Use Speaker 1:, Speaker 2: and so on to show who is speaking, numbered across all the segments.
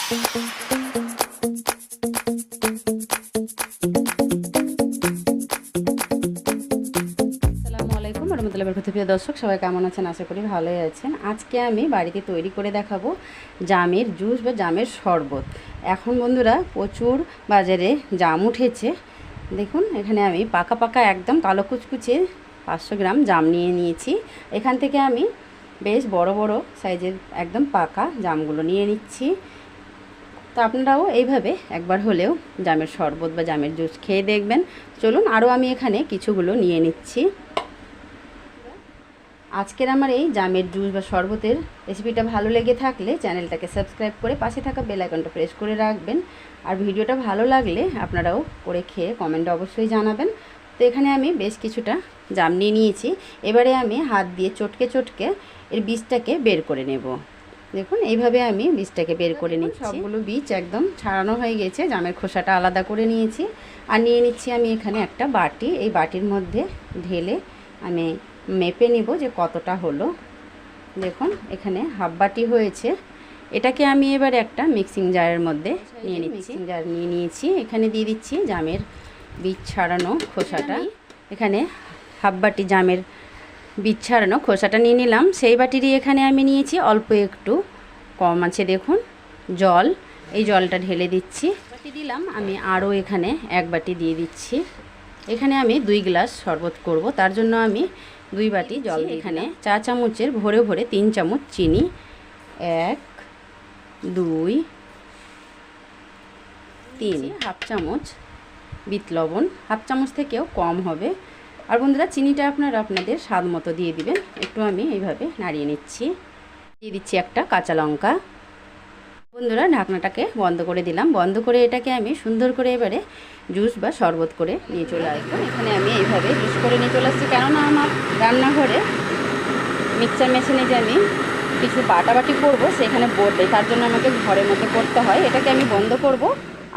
Speaker 1: প্রিয় দর্শক, সবাই কেমন আছেন? আশা করি ভালোই আছেন। আজকে আমি বাড়িতে তৈরি করে দেখাবো জামের জুস বা জামের শরবত। এখন বন্ধুরা প্রচুর বাজারে জাম উঠেছে। দেখুন, এখানে আমি পাকা পাকা একদম কালো কুচকুচে 500 গ্রাম জাম নিয়ে নিয়েছি। এখান থেকে আমি বেশ বড় বড় সাইজের একদম পাকা জামগুলো নিয়ে নিচ্ছি। তো আপনারাও এইভাবে একবার হলেও জামের শরবত বা জামের জুস খেয়ে দেখবেন। চলুন, আরও আমি এখানে কিছুগুলো নিয়ে নিচ্ছি। আজকের আমার এই জামের জুস বা শরবতের রেসিপিটা ভালো লেগে থাকলে চ্যানেলটাকে সাবস্ক্রাইব করে পাশে থাকা বেল আইকনটা প্রেস করে রাখবেন। আর ভিডিওটা ভালো লাগলে আপনারাও করে খেয়ে কমেন্টে অবশ্যই জানাবেন। তো এখানে আমি বেশ কিছুটা জাম নিয়ে নিয়েছি। এবারে আমি হাত দিয়ে চটকে চটকে এর বীজটাকে বের করে নেব। দেখুন, এইভাবে আমি বীজটাকে বের করে নিচ্ছি। সবগুলো বীজ একদম ছাড়ানো হয়ে গেছে, জামের খোসাটা আলাদা করে নিয়েছি। আর নিয়ে নিচ্ছি আমি এখানে একটা বাটি। এই বাটির মধ্যে ঢেলে আমি মেপে নিব যে কতটা হলো। দেখুন, এখানে হাফ বাটি হয়েছে। এটাকে আমি এবার একটা মিক্সিং জারের মধ্যে নিয়ে নিচ্ছি। মিক্সিং জার নিয়ে নিয়েছি। এখানে দিয়ে দিচ্ছি জামের বীজ ছাড়ানো খোসাটা। এখানে হাফ বাটি জামের বীজ ছাড়ানো খোসাটা নিয়ে নিলাম। সেই বাটিরই এখানে আমি নিয়েছি অল্প একটু কম আছে দেখুন জল। এই জলটা ঢেলে দিচ্ছি। বাটি দিলাম আমি, আরও এখানে এক বাটি দিয়ে দিচ্ছি। এখানে আমি 2 গ্লাস শরবত করব, তার জন্য আমি 2 বাটি জল। এখানে 4 চামচের ভরে ভরে 3 চামচ চিনি, 1 2 3 হাফ চামচ বিট লবণ, হাফ চামচ থেকেও কম হবে। আর বন্ধুরা, চিনিটা আপনারা আপনাদের স্বাদ মতো দিয়ে দিবেন। একটু আমি এইভাবে নাড়িয়ে নিচ্ছি। দিয়ে দিচ্ছি একটা কাঁচা লঙ্কা। বন্ধুরা, ঢাকনাটাকে বন্ধ করে দিলাম। বন্ধ করে এটাকে আমি সুন্দর করে এবারে জুস বা শরবত করে নিয়ে চলে আসবো। এখানে আমি এইভাবে জুস করে নিয়ে চলে আসছি, কেননা আমার রান্নাঘরে মিক্সচার মেশিনে যে আমি কিছু বাটাবাটি করবো সেখানে বোর্ড, তার জন্য আমাকে ঘরের মধ্যে করতে হয়। এটাকে আমি বন্ধ করব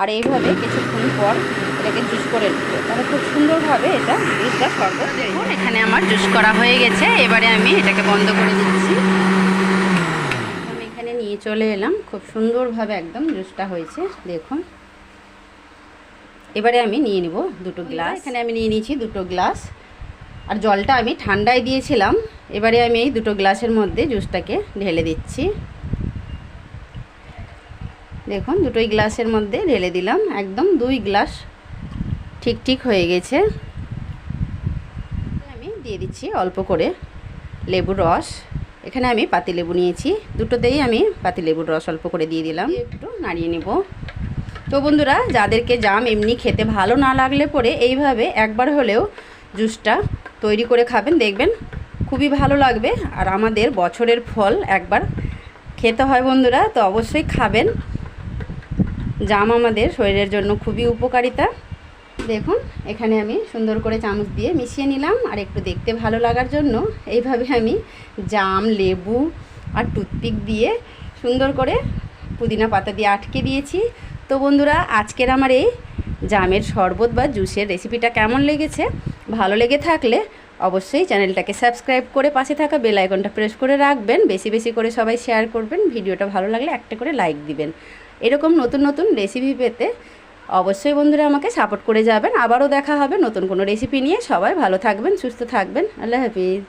Speaker 1: আর এইভাবে কিছুক্ষণ পর এটাকে জুস করে নেবো। তাহলে খুব সুন্দরভাবে এটা জুস বা শরবত। দেখুন, এখানে আমার জুস করা হয়ে গেছে। এবারে আমি এটাকে বন্ধ করে দিচ্ছি। আমি এখানে নিয়ে চলে এলাম। খুব সুন্দরভাবে একদম জুসটা হয়েছে দেখুন। এবারে আমি নিয়ে নিব 2 গ্লাস। এখানে আমি নিয়ে নিয়েছি 2 গ্লাস। আর জলটা আমি ঠান্ডায় দিয়েছিলাম। এবারে আমি এই 2 গ্লাসের মধ্যে জুসটাকে ঢেলে দিচ্ছি। দেখুন, 2 গ্লাসের মধ্যে ঢেলে দিলাম। একদম 2 গ্লাস ঠিক ঠিক হয়ে গেছে। আমি দিয়ে দিচ্ছি অল্প করে লেবুর রস। এখানে আমি পাতিলেবু নিয়েছি, দুটোতেই আমি পাতিলেবুর রস অল্প করে দিয়ে দিলাম। একটু নাড়িয়ে নেব। তো বন্ধুরা, যাদেরকে জাম এমনি খেতে ভালো না লাগলে পরে এইভাবে একবার হলেও জুসটা তৈরি করে খাবেন, দেখবেন খুবই ভালো লাগবে। আর আমাদের বছরের ফল একবার খেতে হয় বন্ধুরা, তো অবশ্যই খাবেন। জাম আমাদের শরীরের জন্য খুবই উপকারিতা। দেখুন, এখানে আমি সুন্দর করে চামচ দিয়ে মিশিয়ে নিলাম। আর একটু দেখতে ভালো লাগার জন্য এইভাবে আমি জাম, লেবু আর টুথপিক দিয়ে সুন্দর করে পুদিনা পাতা দিয়ে আটকে দিয়েছি। তো বন্ধুরা, আজকের আমার এই জামের শরবত বা জুসের রেসিপিটা কেমন লেগেছে? ভালো লেগে থাকলে অবশ্যই চ্যানেলটাকে সাবস্ক্রাইব করে পাশে থাকা বেল আইকনটা প্রেস করে রাখবেন। বেশি বেশি করে সবাই শেয়ার করবেন। ভিডিওটা ভালো লাগলে একটা করে লাইক দিবেন। এরকম নতুন নতুন রেসিপি পেতে অবশ্যই বন্ধুরা আমাকে সাপোর্ট করে যাবেন। আবারও দেখা হবে নতুন কোনো রেসিপি নিয়ে। সবাই ভালো থাকবেন, সুস্থ থাকবেন। আল্লাহ হাফিজ।